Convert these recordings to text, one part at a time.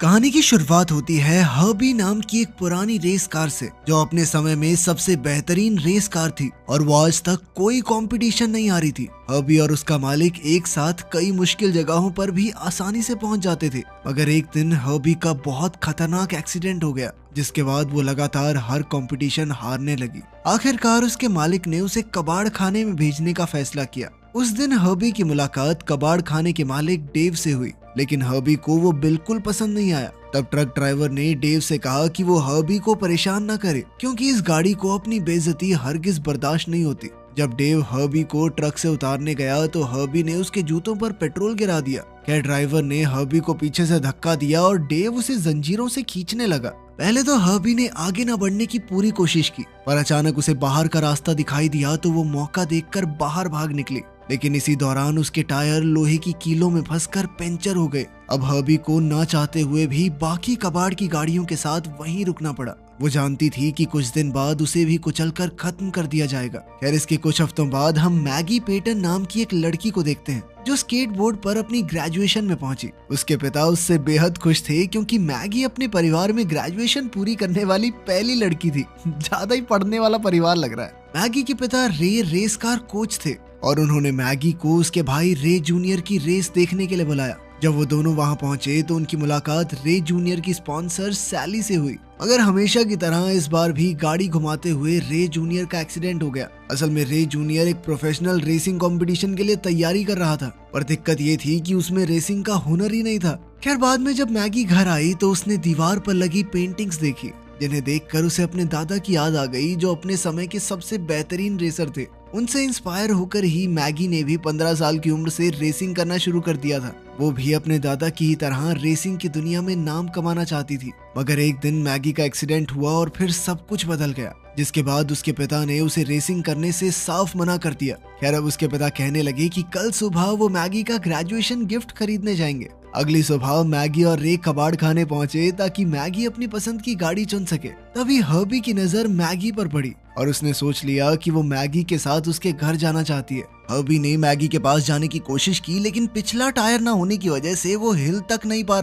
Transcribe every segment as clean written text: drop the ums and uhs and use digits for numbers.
कहानी की शुरुआत होती है हर्बी नाम की एक पुरानी रेस कार से, जो अपने समय में सबसे बेहतरीन रेस कार थी और वो आज तक कोई कंपटीशन नहीं आ रही थी। हर्बी और उसका मालिक एक साथ कई मुश्किल जगहों पर भी आसानी से पहुंच जाते थे, मगर एक दिन हर्बी का बहुत खतरनाक एक्सीडेंट हो गया, जिसके बाद वो लगातार हर कंपटीशन हारने लगी। आखिरकार उसके मालिक ने उसे कबाड़ खाने में भेजने का फैसला किया। उस दिन हर्बी की मुलाकात कबाड़ खाने के मालिक डेव से हुई, लेकिन हर्बी को वो बिल्कुल पसंद नहीं आया। तब ट्रक ड्राइवर ने डेव से कहा कि वो हर्बी को परेशान न करे, क्योंकि इस गाड़ी को अपनी बेइज्जती हरगिज बर्दाश्त नहीं होती। जब डेव हर्बी को ट्रक से उतारने गया तो हर्बी ने उसके जूतों पर पेट्रोल गिरा दिया। कैब ड्राइवर ने हर्बी को पीछे से धक्का दिया और डेव उसे जंजीरों से खींचने लगा। पहले तो हर्बी ने आगे न बढ़ने की पूरी कोशिश की, पर अचानक उसे बाहर का रास्ता दिखाई दिया तो वो मौका देखकर बाहर भाग निकली। लेकिन इसी दौरान उसके टायर लोहे की कीलों में फंसकर पंचर हो गए। अब हर्बी को ना चाहते हुए भी बाकी कबाड़ की गाड़ियों के साथ वहीं रुकना पड़ा। वो जानती थी कि कुछ दिन बाद उसे भी कुचलकर खत्म कर दिया जाएगा। खैर, इसके कुछ हफ्तों बाद हम मैगी पेटन नाम की एक लड़की को देखते हैं, जो स्केट बोर्ड पर अपनी ग्रेजुएशन में पहुंची। उसके पिता उससे बेहद खुश थे, क्योंकि मैगी अपने परिवार में ग्रेजुएशन पूरी करने वाली पहली लड़की थी। ज्यादा ही पढ़ने वाला परिवार लग रहा है। मैगी के पिता रे रेस कार कोच थे और उन्होंने मैगी को उसके भाई रे जूनियर की रेस देखने के लिए बुलाया। जब वो दोनों वहां पहुंचे तो उनकी मुलाकात रे जूनियर की स्पॉन्सर सैली से हुई, मगर हमेशा की तरह इस बार भी गाड़ी घुमाते हुए रे जूनियर का एक्सीडेंट हो गया। असल में रे जूनियर एक प्रोफेशनल रेसिंग कंपटीशन के लिए तैयारी कर रहा था, पर दिक्कत ये थी कि उसमें रेसिंग का हुनर ही नहीं था। खैर, बाद में जब मैगी घर आई तो उसने दीवार पर लगी पेंटिंग्स देखी, जिन्हें देखकर उसे अपने दादा की याद आ गई, जो अपने समय के सबसे बेहतरीन रेसर थे। उनसे इंस्पायर होकर ही मैगी ने भी 15 साल की उम्र से रेसिंग करना शुरू कर दिया था। वो भी अपने दादा की ही तरह रेसिंग की दुनिया में नाम कमाना चाहती थी। मगर एक दिन मैगी का एक्सीडेंट हुआ और फिर सब कुछ बदल गया, जिसके बाद उसके पिता ने उसे रेसिंग करने से साफ मना कर दिया। खैर, अब उसके पिता कहने लगे कि कल सुबह वो मैगी का ग्रेजुएशन गिफ्ट खरीदने जाएंगे। अगली सुबह मैगी और रे कबाड़ खाने पहुंचे ताकि मैगी अपनी पसंद की गाड़ी चुन सके। तभी हर्बी की नजर मैगी पर पड़ी और उसने सोच लिया कि वो मैगी के साथ उसके घर जाना चाहती है। हर्बी ने मैगी के पास जाने की कोशिश की, लेकिन पिछला टायर ना होने की वजह से वो हिल तक नहीं पा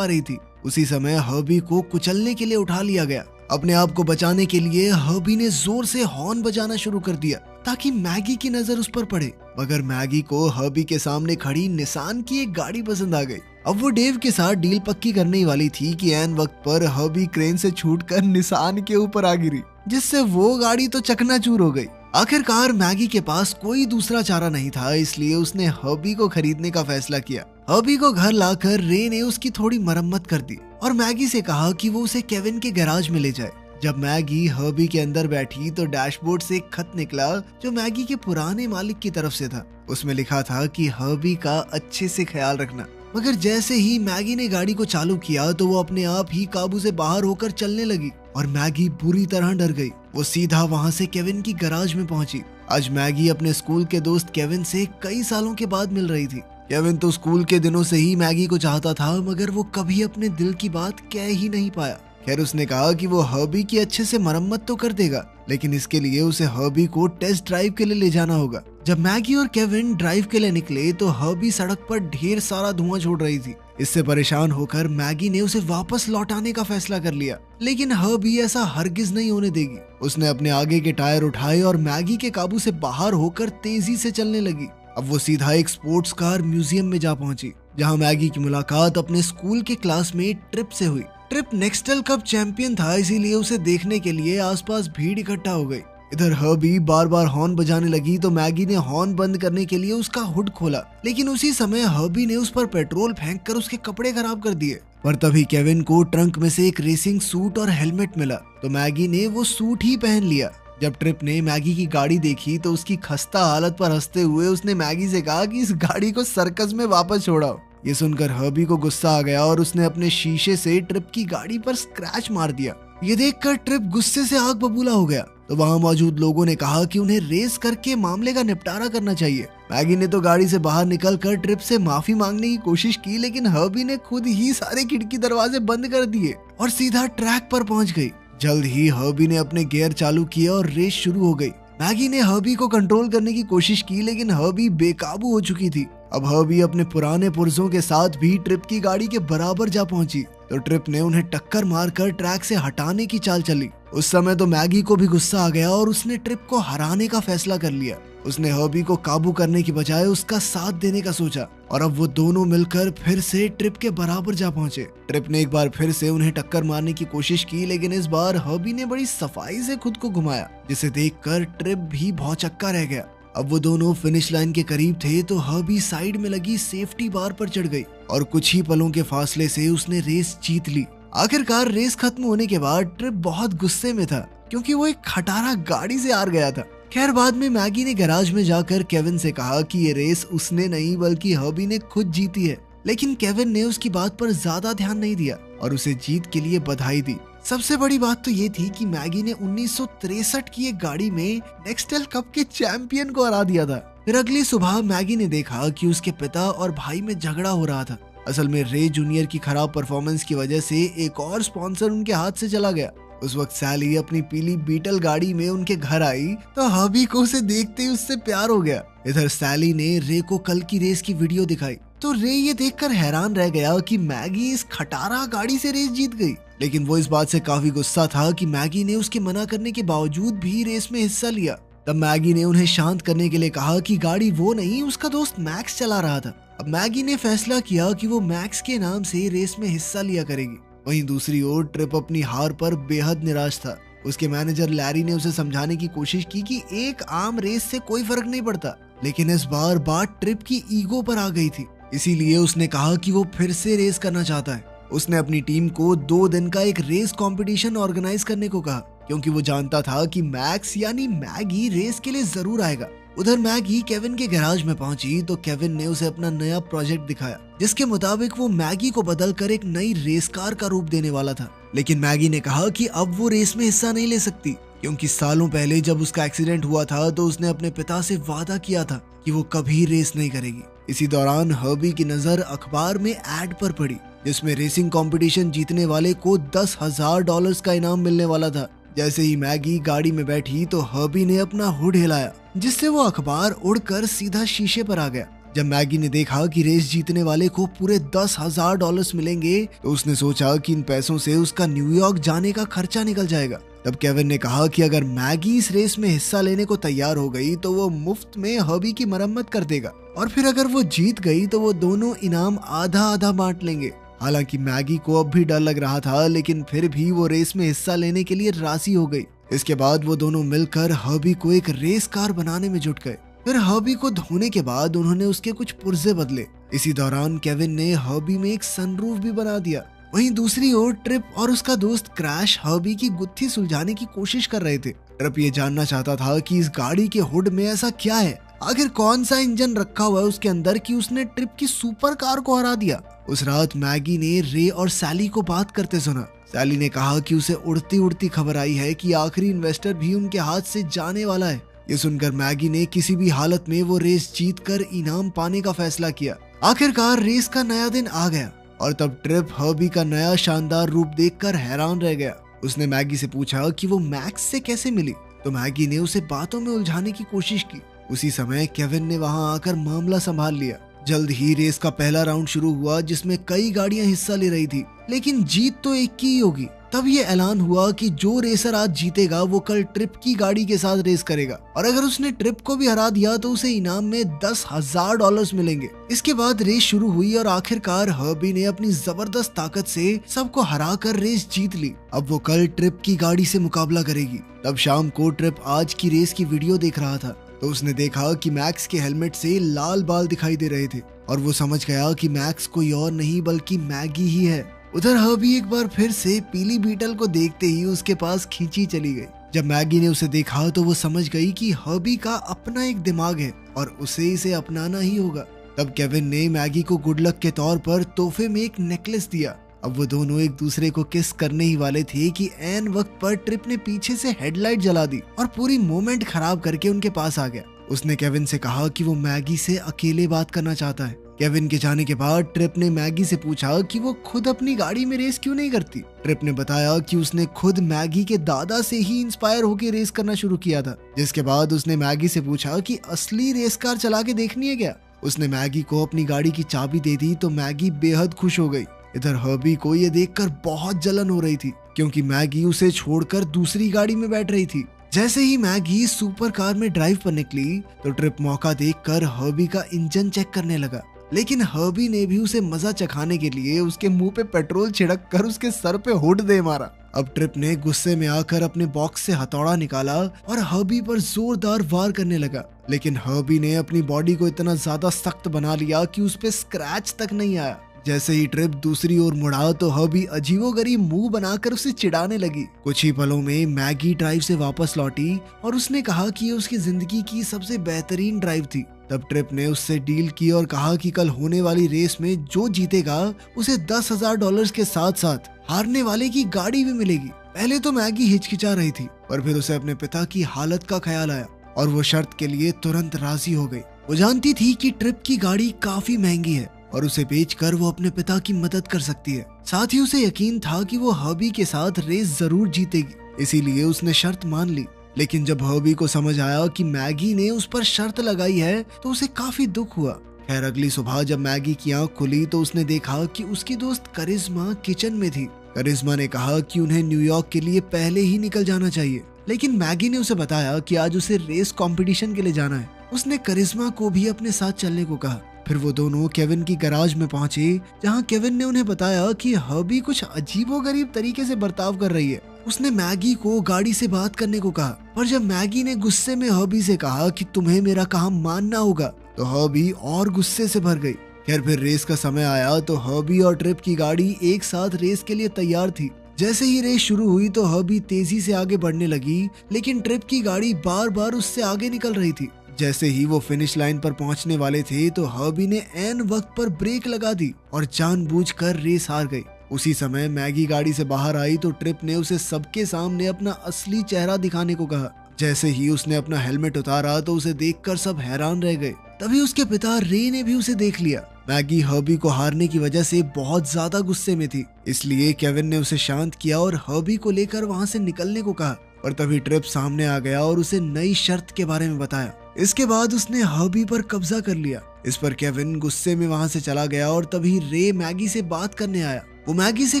रही थी। उसी समय हर्बी को कुचलने के लिए उठा लिया गया। अपने आप को बचाने के लिए हर्बी ने जोर से हॉर्न बजाना शुरू कर दिया ताकि मैगी की नजर उस पर पड़े, मगर मैगी को हर्बी के सामने खड़ी निसान की एक गाड़ी पसंद आ गई। अब वो डेव के साथ डील पक्की करने ही वाली थी कि ऐन वक्त पर हर्बी क्रेन से छूटकर निसान के ऊपर आ गिरी, जिससे वो गाड़ी तो चकनाचूर हो गई। आखिरकार मैगी के पास कोई दूसरा चारा नहीं था, इसलिए उसने हर्बी को खरीदने का फैसला किया। हर्बी को घर लाकर रे ने उसकी थोड़ी मरम्मत कर दी और मैगी से कहा कि वो उसे केविन के गैराज में ले जाए। जब मैगी हर्बी के अंदर बैठी तो डैशबोर्ड से एक खत निकला, जो मैगी के पुराने मालिक की तरफ से था। उसमें लिखा था कि हर्बी का अच्छे से ख्याल रखना। मगर जैसे ही मैगी ने गाड़ी को चालू किया तो वो अपने आप ही काबू से बाहर होकर चलने लगी और मैगी बुरी तरह डर गई। वो सीधा वहां से केविन की गैराज में पहुंची। आज मैगी अपने स्कूल के दोस्त केविन से कई सालों के बाद मिल रही थी। केविन तो स्कूल के दिनों से ही मैगी को चाहता था, मगर वो कभी अपने दिल की बात कह ही नहीं पाया। खैर, उसने कहा कि वो हर्बी की अच्छे से मरम्मत तो कर देगा, लेकिन इसके लिए उसे हर्बी को टेस्ट ड्राइव के लिए ले जाना होगा। जब मैगी और केविन ड्राइव के लिए निकले तो हर्बी सड़क पर ढेर सारा धुआं छोड़ रही थी। इससे परेशान होकर मैगी ने उसे वापस लौटाने का फैसला कर लिया, लेकिन हर्बी ऐसा हरगिज नहीं होने देगी। उसने अपने आगे के टायर उठाए और मैगी के काबू से बाहर होकर तेजी से चलने लगी। अब वो सीधा एक स्पोर्ट्स कार म्यूजियम में जा पहुंची, जहां मैगी की मुलाकात अपने स्कूल के क्लासमेट ट्रिप से हुई। ट्रिप नेक्स्टल कप चैंपियन था, इसीलिए उसे देखने के लिए आसपास भीड़ इकट्ठा हो गई। इधर हर्बी बार बार हॉर्न बजाने लगी तो मैगी ने हॉर्न बंद करने के लिए उसका हुड खोला, लेकिन उसी समय हर्बी ने उस पर पेट्रोल फेंककर उसके कपड़े खराब कर दिए। पर तभी केविन को ट्रंक में से एक रेसिंग सूट और हेलमेट मिला, तो मैगी ने वो सूट ही पहन लिया। जब ट्रिप ने मैगी की गाड़ी देखी तो उसकी खस्ता हालत पर हंसते हुए उसने मैगी से कहा कि इस गाड़ी को सर्कस में वापस छोड़ाओ। ये सुनकर हर्बी को गुस्सा आ गया और उसने अपने शीशे से ट्रिप की गाड़ी पर स्क्रैच मार दिया। ये देखकर ट्रिप गुस्से से आग बबूला हो गया, तो वहां मौजूद लोगों ने कहा कि उन्हें रेस करके मामले का निपटारा करना चाहिए। मैगी ने तो गाड़ी से बाहर निकलकर ट्रिप से माफी मांगने की कोशिश की, लेकिन हर्बी ने खुद ही सारे खिड़की दरवाजे बंद कर दिए और सीधा ट्रैक पर पहुंच गई। जल्द ही हर्बी ने अपने गियर चालू किया और रेस शुरू हो गई। मैगी ने हर्बी को कंट्रोल करने की कोशिश की, लेकिन हर्बी बेकाबू हो चुकी थी। अब हर्बी अपने पुराने पुर्जों के साथ भी ट्रिप की गाड़ी के बराबर जा पहुंची तो ट्रिप ने उन्हें टक्कर मारकर ट्रैक से हटाने की चाल चली। उस समय तो मैगी को भी गुस्सा आ गया और उसने ट्रिप को हराने का फैसला कर लिया। उसने हर्बी को काबू करने की बजाय उसका साथ देने का सोचा और अब वो दोनों मिलकर फिर से ट्रिप के बराबर जा पहुंचे। ट्रिप ने एक बार फिर से उन्हें टक्कर मारने की कोशिश की, लेकिन इस बार हर्बी ने बड़ी सफाई से खुद को घुमाया, जिसे देखकर ट्रिप भी भौचक्का रह गया। अब वो दोनों फिनिश लाइन के करीब थे तो हर्बी साइड में लगी सेफ्टी बार पर चढ़ गई और कुछ ही पलों के फासले से उसने रेस जीत ली। आखिरकार रेस खत्म होने के बाद ट्रिप बहुत गुस्से में था क्योंकि वो एक खटारा गाड़ी से हार गया था। खैर बाद में मैगी ने गैराज में जाकर केविन से कहा कि ये रेस उसने नहीं बल्कि हर्बी ने खुद जीती है, लेकिन केविन ने उसकी बात पर ज्यादा ध्यान नहीं दिया और उसे जीत के लिए बधाई दी। सबसे बड़ी बात तो ये थी कि मैगी ने 1963 की एक गाड़ी में नेक्सटेल कप के चैंपियन को हरा दिया था। फिर अगली सुबह मैगी ने देखा कि उसके पिता और भाई में झगड़ा हो रहा था। असल में रे जूनियर की खराब परफॉर्मेंस की वजह से एक और स्पॉन्सर उनके हाथ से चला गया। उस वक्त सैली अपनी पीली बीटल गाड़ी में उनके घर आई तो हर्बी को उसे देखते ही उससे प्यार हो गया। इधर सैली ने रे को कल की रेस की वीडियो दिखाई तो रे ये देखकर हैरान रह गया कि मैगी इस खटारा गाड़ी से रेस जीत गई, लेकिन वो इस बात से काफी गुस्सा था कि मैगी ने उसके मना करने के बावजूद भी रेस में हिस्सा लिया। तब मैगी ने उन्हें शांत करने के लिए कहा कि गाड़ी वो नहीं उसका दोस्त मैक्स चला रहा था। अब मैगी ने फैसला किया कि वो मैक्स के नाम से रेस में हिस्सा लिया करेगी। वहीं दूसरी ओर ट्रिप अपनी हार पर बेहद निराश था। उसके मैनेजर लैरी ने उसे समझाने की कोशिश की कि एक आम रेस से कोई फर्क नहीं पड़ता, लेकिन इस बार बात ट्रिप की ईगो पर आ गई थी, इसीलिए उसने कहा कि वो फिर से रेस करना चाहता है। उसने अपनी टीम को 2 दिन का एक रेस कंपटीशन ऑर्गेनाइज करने को कहा क्योंकि वो जानता था कि मैक्स यानी मैगी रेस के लिए जरूर आएगा। उधर मैगी केविन के गैराज में पहुंची तो केविन ने उसे अपना नया प्रोजेक्ट दिखाया जिसके मुताबिक वो मैगी को बदलकर एक नई रेस कार का रूप देने वाला था। लेकिन मैगी ने कहा कि अब वो रेस में हिस्सा नहीं ले सकती क्योंकि सालों पहले जब उसका एक्सीडेंट हुआ था तो उसने अपने पिता से वादा किया था कि वो कभी रेस नहीं करेगी। इसी दौरान हर्बी की नजर अखबार में एड पर पड़ी जिसमें रेसिंग कंपटीशन जीतने वाले को $10,000 का इनाम मिलने वाला था। जैसे ही मैगी गाड़ी में बैठी तो हर्बी ने अपना हुड हिलाया जिससे वो अखबार उड़कर सीधा शीशे पर आ गया। जब मैगी ने देखा कि रेस जीतने वाले को पूरे $10,000 मिलेंगे तो उसने सोचा कि इन पैसों से उसका न्यूयॉर्क जाने का खर्चा निकल जाएगा। तब केविन ने कहा कि अगर मैगी इस रेस में हिस्सा लेने को तैयार हो गई तो वो मुफ्त में हर्बी की मरम्मत कर देगा और फिर अगर वो जीत गई तो वो दोनों इनाम आधा आधा बांट लेंगे। हालांकि मैगी को अब भी डर लग रहा था, लेकिन फिर भी वो रेस में हिस्सा लेने के लिए राजी हो गई। इसके बाद वो दोनों मिलकर हर्बी को एक रेस कार बनाने में जुट गए। फिर हर्बी को धोने के बाद उन्होंने उसके कुछ पुर्जे बदले। इसी दौरान केविन ने हर्बी में एक सनरूफ भी बना दिया। वहीं दूसरी ओर ट्रिप और उसका दोस्त क्रैश हर्बी की गुत्थी सुलझाने की कोशिश कर रहे थे। ट्रिप ये जानना चाहता था कि इस गाड़ी के हुड में ऐसा क्या है, आखिर कौन सा इंजन रखा हुआ है उसके अंदर कि उसने ट्रिप की सुपर कार को हरा दिया। उस रात मैगी ने रे और सैली को बात करते सुना। सैली ने कहा कि उसे उड़ती उड़ती खबर आई है कि आखिरी इन्वेस्टर भी उनके हाथ से जाने वाला है। ये सुनकर मैगी ने किसी भी हालत में वो रेस जीतकर इनाम पाने का फैसला किया। आखिरकार रेस का नया दिन आ गया और तब ट्रिप हर्बी का नया शानदार रूप देखकर हैरान रह गया। उसने मैगी से पूछा कि वो मैक्स से कैसे मिली तो मैगी ने उसे बातों में उलझाने की कोशिश की। उसी समय केविन ने वहां आकर मामला संभाल लिया। जल्द ही रेस का पहला राउंड शुरू हुआ जिसमें कई गाड़ियां हिस्सा ले रही थी, लेकिन जीत तो एक की ही होगी। तब ये ऐलान हुआ कि जो रेसर आज जीतेगा वो कल ट्रिप की गाड़ी के साथ रेस करेगा और अगर उसने ट्रिप को भी हरा दिया तो उसे इनाम में $10,000 मिलेंगे। इसके बाद रेस शुरू हुई और आखिरकार हर्बी ने अपनी जबरदस्त ताकत से सबको हराकर रेस जीत ली। अब वो कल ट्रिप की गाड़ी से मुकाबला करेगी। तब शाम को ट्रिप आज की रेस की वीडियो देख रहा था तो उसने देखा कि मैक्स के हेलमेट से लाल बाल दिखाई दे रहे थे और वो समझ गया कि मैक्स कोई और नहीं बल्कि मैगी ही है। उधर हर्बी एक बार फिर से पीली बीटल को देखते ही उसके पास खींची चली गई। जब मैगी ने उसे देखा तो वो समझ गई कि हर्बी का अपना एक दिमाग है और उसे इसे अपनाना ही होगा। तब केविन ने मैगी को गुड लक के तौर पर तोहफे में एक नेकलेस दिया। अब वो दोनों एक दूसरे को किस करने ही वाले थे कि ऐन वक्त पर ट्रिप ने पीछे से हेडलाइट जला दी और पूरी मोमेंट खराब करके उनके पास आ गया। उसने केविन से कहा कि वो मैगी से अकेले बात करना चाहता है। केविन के जाने के बाद ट्रिप ने मैगी से पूछा कि वो खुद अपनी गाड़ी में रेस क्यों नहीं करती। ट्रिप ने बताया कि उसने खुद मैगी के दादा से ही इंस्पायर होकर रेस करना शुरू किया था। जिसके बाद उसने मैगी से पूछा कि असली रेस कार चला के देखनी है क्या। उसने मैगी को अपनी गाड़ी की चाबी दे दी तो मैगी बेहद खुश हो गई। इधर हर्बी को ये देखकर बहुत जलन हो रही थी क्योंकि मैगी उसे छोड़कर दूसरी गाड़ी में बैठ रही थी। जैसे ही मैगी सुपर कार में ड्राइव पर निकली तो ट्रिप मौका देखकर हर्बी का इंजन चेक करने लगा, लेकिन हर्बी ने भी उसे मजा चखाने के लिए उसके मुंह पे पेट्रोल छिड़क कर उसके सर पे हुड दे मारा। अब ट्रिप ने गुस्से में आकर अपने बॉक्स से हथौड़ा निकाला और हर्बी पर जोरदार वार करने लगा, लेकिन हर्बी ने अपनी बॉडी को इतना ज्यादा सख्त बना लिया कि उस पे स्क्रैच तक नहीं आया। जैसे ही ट्रिप दूसरी ओर मुड़ा तो हर्बी अजीबोगरीब मुंह बनाकर उसे चिढ़ाने लगी। कुछ ही पलों में मैगी ड्राइव से वापस लौटी और उसने कहा कि ये उसकी जिंदगी की सबसे बेहतरीन ड्राइव थी। तब ट्रिप ने उससे डील की और कहा कि कल होने वाली रेस में जो जीतेगा उसे $10,000 के साथ साथ हारने वाले की गाड़ी भी मिलेगी। पहले तो मैगी हिचकिचा रही थी, पर फिर उसे अपने पिता की हालत का ख्याल आया और वो शर्त के लिए तुरंत राजी हो गई। वो जानती थी कि ट्रिप की गाड़ी काफी महंगी है और उसे बेचकर वो अपने पिता की मदद कर सकती है। साथ ही उसे यकीन था कि वो हर्बी के साथ रेस जरूर जीतेगी, इसीलिए उसने शर्त मान ली। लेकिन जब हर्बी को समझ आया कि मैगी ने उस पर शर्त लगाई है तो उसे काफी दुख हुआ। खैर अगली सुबह जब मैगी की आंख खुली तो उसने देखा कि उसकी दोस्त करिश्मा किचन में थी। करिश्मा ने कहा कि उन्हें न्यूयॉर्क के लिए पहले ही निकल जाना चाहिए, लेकिन मैगी ने उसे बताया कि आज उसे रेस कंपटीशन के लिए जाना है। उसने करिश्मा को भी अपने साथ चलने को कहा। फिर वो दोनों केविन की गैराज में पहुंचे, जहां केविन ने उन्हें बताया कि हर्बी कुछ अजीबोगरीब तरीके से बर्ताव कर रही है। उसने मैगी को गाड़ी से बात करने को कहा, पर जब मैगी ने गुस्से में हर्बी से कहा कि तुम्हें मेरा काम मानना होगा तो हर्बी और गुस्से से भर गई। खैर फिर रेस का समय आया तो हर्बी और ट्रिप की गाड़ी एक साथ रेस के लिए तैयार थी। जैसे ही रेस शुरू हुई तो हर्बी तेजी से आगे बढ़ने लगी, लेकिन ट्रिप की गाड़ी बार बार उससे आगे निकल रही थी। जैसे ही वो फिनिश लाइन पर पहुंचने वाले थे तो हर्बी ने ऐन वक्त पर ब्रेक लगा दी और जानबूझकर रेस हार गई। उसी समय मैगी गाड़ी से बाहर आई तो ट्रिप ने उसे सबके सामने अपना असली चेहरा दिखाने को कहा। जैसे ही उसने अपना हेलमेट उतारा तो उसे देखकर सब हैरान रह गए। तभी उसके पिता रे ने भी उसे देख लिया। मैगी हर्बी को हारने की वजह से बहुत ज्यादा गुस्से में थी, इसलिए केविन ने उसे शांत किया और हर्बी को लेकर वहां से निकलने को कहा। पर तभी ट्रिप सामने आ गया और उसे नई शर्त के बारे में बताया। इसके बाद उसने हर्बी पर कब्जा कर लिया। इस पर केविन गुस्से में वहां से चला गया और तभी रे मैगी से बात करने आया। वो मैगी से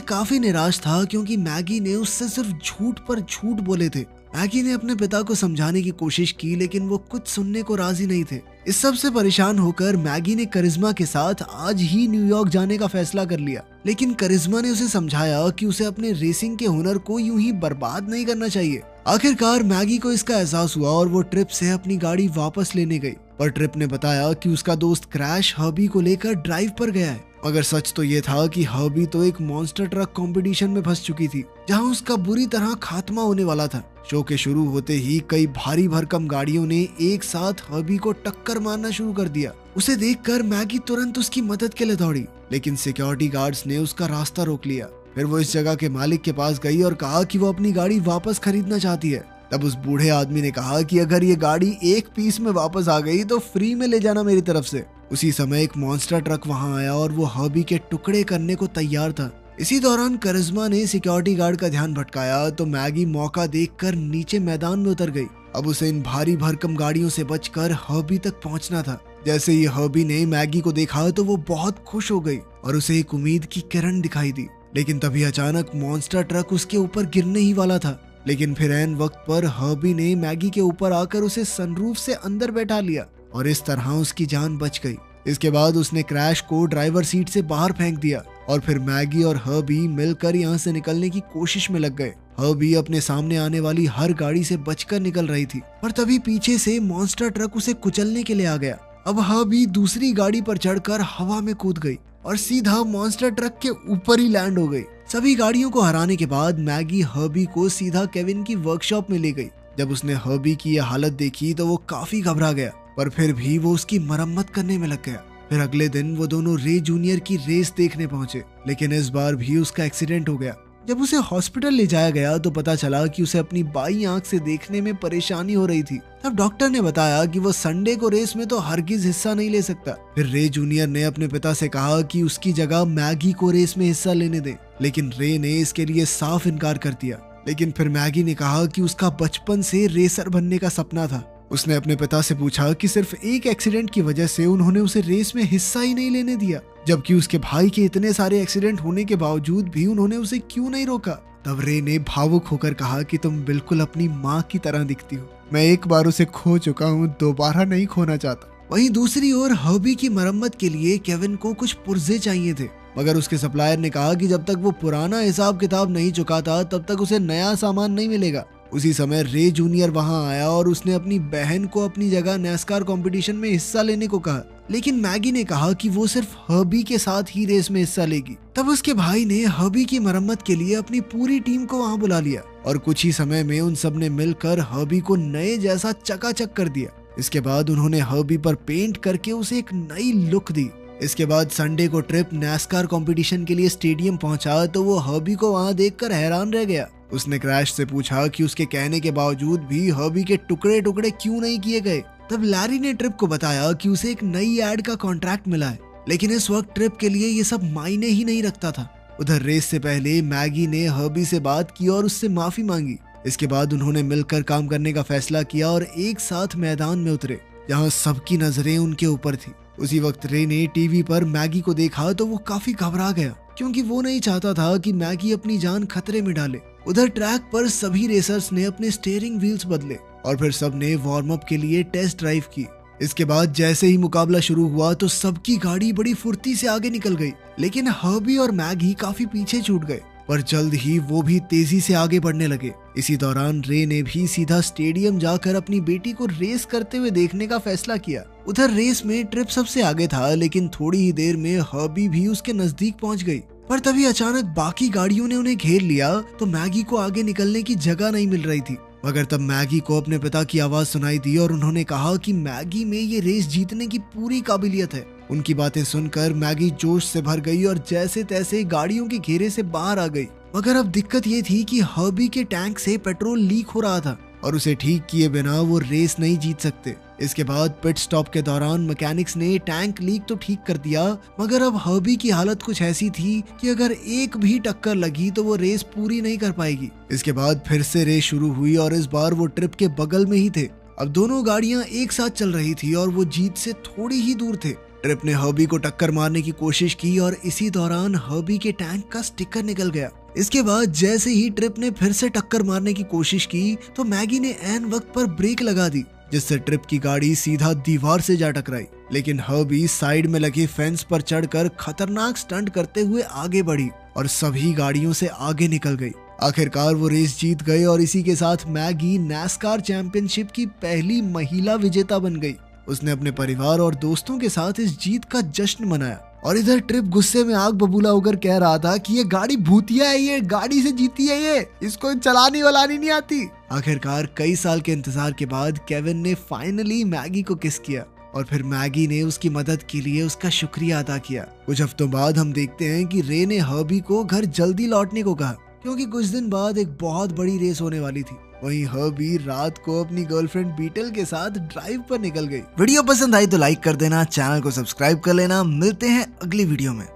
काफी निराश था क्योंकि मैगी ने उससे सिर्फ झूठ पर झूठ बोले थे। मैगी ने अपने पिता को समझाने की कोशिश की, लेकिन वो कुछ सुनने को राजी नहीं थे। इस सब से परेशान होकर मैगी ने करिश्मा के साथ आज ही न्यूयॉर्क जाने का फैसला कर लिया, लेकिन करिश्मा ने उसे समझाया कि उसे अपने रेसिंग के हुनर को यूं ही बर्बाद नहीं करना चाहिए। आखिरकार मैगी को इसका एहसास हुआ और वो ट्रिप से अपनी गाड़ी वापस लेने गई, पर ट्रिप ने बताया कि उसका दोस्त क्रैश हर्बी को लेकर ड्राइव पर गया है। मगर सच तो ये था कि हर्बी तो एक मॉन्स्टर ट्रक कंपटीशन में फंस चुकी थी, जहां उसका बुरी तरह खात्मा होने वाला था। शो के शुरू होते ही कई भारी भरकम गाड़ियों ने एक साथ हर्बी को टक्कर मारना शुरू कर दिया। उसे देखकर मैगी तुरंत उसकी मदद के लिए दौड़ी, लेकिन सिक्योरिटी गार्ड्स ने उसका रास्ता रोक लिया। फिर वो इस जगह के मालिक के पास गई और कहा कि वो अपनी गाड़ी वापस खरीदना चाहती है। तब उस बूढ़े आदमी ने कहा कि अगर ये गाड़ी एक पीस में वापस आ गई तो फ्री में ले जाना मेरी तरफ से। उसी समय एक मॉन्स्टर ट्रक वहां आया और वो हर्बी के टुकड़े करने को तैयार था। इसी दौरान करिश्मा ने सिक्योरिटी गार्ड का ध्यान भटकाया तो मैगी मौका देखकर नीचे मैदान में उतर गई। अब उसे इन भारी भरकम गाड़ियों से बचकर हर्बी तक पहुंचना था। जैसे ही हर्बी ने मैगी को देखा तो वो बहुत खुश हो गई और उसे एक उम्मीद की किरण दिखाई दी। लेकिन तभी अचानक मॉन्स्टर ट्रक उसके ऊपर गिरने ही वाला था। लेकिन फिर ऐन वक्त पर हर्बी ने मैगी के ऊपर आकर उसे सनरूफ से अंदर बैठा लिया और इस तरह उसकी जान बच गई। इसके बाद उसने क्रैश को ड्राइवर सीट से बाहर फेंक दिया और फिर मैगी और हर्बी मिलकर यहाँ से निकलने की कोशिश में लग गए। हर्बी अपने सामने आने वाली हर गाड़ी से बचकर निकल रही थी, पर तभी पीछे से मॉन्स्टर ट्रक उसे कुचलने के लिए आ गया। अब हर्बी दूसरी गाड़ी पर चढ़कर हवा में कूद गई और सीधा मॉन्स्टर ट्रक के ऊपर ही लैंड हो गई। सभी गाड़ियों को हराने के बाद मैगी हर्बी को सीधा केविन की वर्कशॉप में ले गई। जब उसने हर्बी की यह हालत देखी तो वो काफी घबरा गया, पर फिर भी वो उसकी मरम्मत करने में लग गया। फिर अगले दिन वो दोनों रे जूनियर की रेस देखने पहुंचे, लेकिन इस बार भी उसका एक्सीडेंट हो गया। जब उसे हॉस्पिटल ले जाया गया तो पता चला कि उसे अपनी बाईं आंख से देखने में परेशानी हो रही थी। तब डॉक्टर ने बताया कि वो संडे को रेस में तो हरगिज हिस्सा नहीं ले सकता। फिर रे जूनियर ने अपने पिता से कहा कि उसकी जगह मैगी को रेस में हिस्सा लेने दे, लेकिन रे ने इसके लिए साफ इनकार कर दिया। लेकिन फिर मैगी ने कहा कि उसका बचपन से रेसर बनने का सपना था उसने अपने पिता से पूछा कि सिर्फ एक एक्सीडेंट की वजह से उन्होंने उसे रेस में हिस्सा ही नहीं लेने दिया, जबकि उसके भाई के इतने सारे एक्सीडेंट होने के बावजूद भी उन्होंने उसे क्यों नहीं रोका। तब रे ने भावुक होकर कहा कि तुम बिल्कुल अपनी माँ की तरह दिखती हो, मैं एक बार उसे खो चुका हूँ, दोबारा नहीं खोना चाहता। वहीं दूसरी ओर हर्बी की मरम्मत के लिए केविन को कुछ पुर्जे चाहिए थे, मगर उसके सप्लायर ने कहा कि जब तक वो पुराना हिसाब किताब नहीं चुकाता तब तक उसे नया सामान नहीं मिलेगा। उसी समय रे जूनियर वहां आया और उसने अपनी बहन को अपनी जगह नैस्कार कंपटीशन में हिस्सा लेने को कहा, लेकिन मैगी ने कहा कि वो सिर्फ हर्बी के साथ ही रेस में हिस्सा लेगी। तब उसके भाई ने हर्बी की मरम्मत के लिए अपनी पूरी टीम को वहां बुला लिया और कुछ ही समय में उन सब ने मिलकर हर्बी को नए जैसा चकाचक कर दिया। इसके बाद उन्होंने हर्बी पर पेंट करके उसे एक नई लुक दी। इसके बाद संडे को ट्रिप नैस्कार कंपटीशन के लिए स्टेडियम पहुंचा तो वो हर्बी को वहां देखकर हैरान रह गया। उसने क्रैश से पूछा कि उसके कहने के बावजूद भी हर्बी के टुकड़े टुकड़े क्यों नहीं किए गए। तब लैरी ने ट्रिप को बताया कि उसे एक नई एड का कॉन्ट्रैक्ट मिला है, लेकिन इस वक्त ट्रिप के लिए ये सब मायने ही नहीं रखता था। उधर रेस से पहले मैगी ने हर्बी से बात की और उससे माफी मांगी। इसके बाद उन्होंने मिलकर काम करने का फैसला किया और एक साथ मैदान में उतरे, जहां सबकी नजरें उनके ऊपर थी। उसी वक्त रे ने टीवी पर मैगी को देखा तो वो काफी घबरा गया, क्योंकि वो नहीं चाहता था कि मैगी अपनी जान खतरे में डाले। उधर ट्रैक पर सभी रेसर्स ने अपने स्टीयरिंग व्हील्स बदले और फिर सबने वार्म अप के लिए टेस्ट ड्राइव की। इसके बाद जैसे ही मुकाबला शुरू हुआ तो सबकी गाड़ी बड़ी फुर्ती से आगे निकल गई, लेकिन हर्बी और मैगी काफी पीछे छूट गए, पर जल्द ही वो भी तेजी से आगे बढ़ने लगे। इसी दौरान रे ने भी सीधा स्टेडियम जाकर अपनी बेटी को रेस करते हुए देखने का फैसला किया। उधर रेस में ट्रिप सबसे आगे था, लेकिन थोड़ी ही देर में हर्बी भी उसके नजदीक पहुंच गई। पर तभी अचानक बाकी गाड़ियों ने उन्हें घेर लिया तो मैगी को आगे निकलने की जगह नहीं मिल रही थी। मगर तब मैगी को अपने पिता की आवाज सुनाई दी और उन्होंने कहा कि मैगी में ये रेस जीतने की पूरी काबिलियत है। उनकी बातें सुनकर मैगी जोश से भर गई और जैसे तैसे गाड़ियों के घेरे से बाहर आ गई। मगर अब दिक्कत ये थी कि हर्बी के टैंक से पेट्रोल लीक हो रहा था और उसे ठीक किए बिना वो रेस नहीं जीत सकते। इसके बाद पिट स्टॉप के दौरान मैकेनिक्स ने टैंक लीक तो ठीक कर दिया, मगर अब हर्बी की हालत कुछ ऐसी थी कि अगर एक भी टक्कर लगी तो वो रेस पूरी नहीं कर पाएगी। इसके बाद फिर से रेस शुरू हुई और इस बार वो ट्रिप के बगल में ही थे। अब दोनों गाड़ियां एक साथ चल रही थी और वो जीत से थोड़ी ही दूर थे। ट्रिप ने हर्बी को टक्कर मारने की कोशिश की और इसी दौरान हर्बी के टैंक का स्टिकर निकल गया। इसके बाद जैसे ही ट्रिप ने फिर से टक्कर मारने की कोशिश की तो मैगी ने ऐन वक्त पर ब्रेक लगा दी, जिससे ट्रिप की गाड़ी सीधा दीवार से जा टकराई। लेकिन हर्बी साइड में लगे फेंस पर चढ़कर खतरनाक स्टंट करते हुए आगे बढ़ी और सभी गाड़ियों से आगे निकल गई। आखिरकार वो रेस जीत गए और इसी के साथ मैगी नैस्कार चैंपियनशिप की पहली महिला विजेता बन गई। उसने अपने परिवार और दोस्तों के साथ इस जीत का जश्न मनाया और इधर ट्रिप गुस्से में आग बबूला होकर कह रहा था कि ये गाड़ी भूतिया है, ये गाड़ी से जीती है, ये इसको चलानी वलानी नहीं आती। आखिरकार कई साल के इंतजार के बाद केविन ने फाइनली मैगी को किस किया और फिर मैगी ने उसकी मदद के लिए उसका शुक्रिया अदा किया। कुछ हफ्तों बाद हम देखते हैं कि रे ने हर्बी को घर जल्दी लौटने को कहा, क्योंकि कुछ दिन बाद एक बहुत बड़ी रेस होने वाली थी। वहीं हर्बी रात को अपनी गर्लफ्रेंड बीटल के साथ ड्राइव पर निकल गई। वीडियो पसंद आई तो लाइक कर देना, चैनल को सब्सक्राइब कर लेना। मिलते हैं अगली वीडियो में।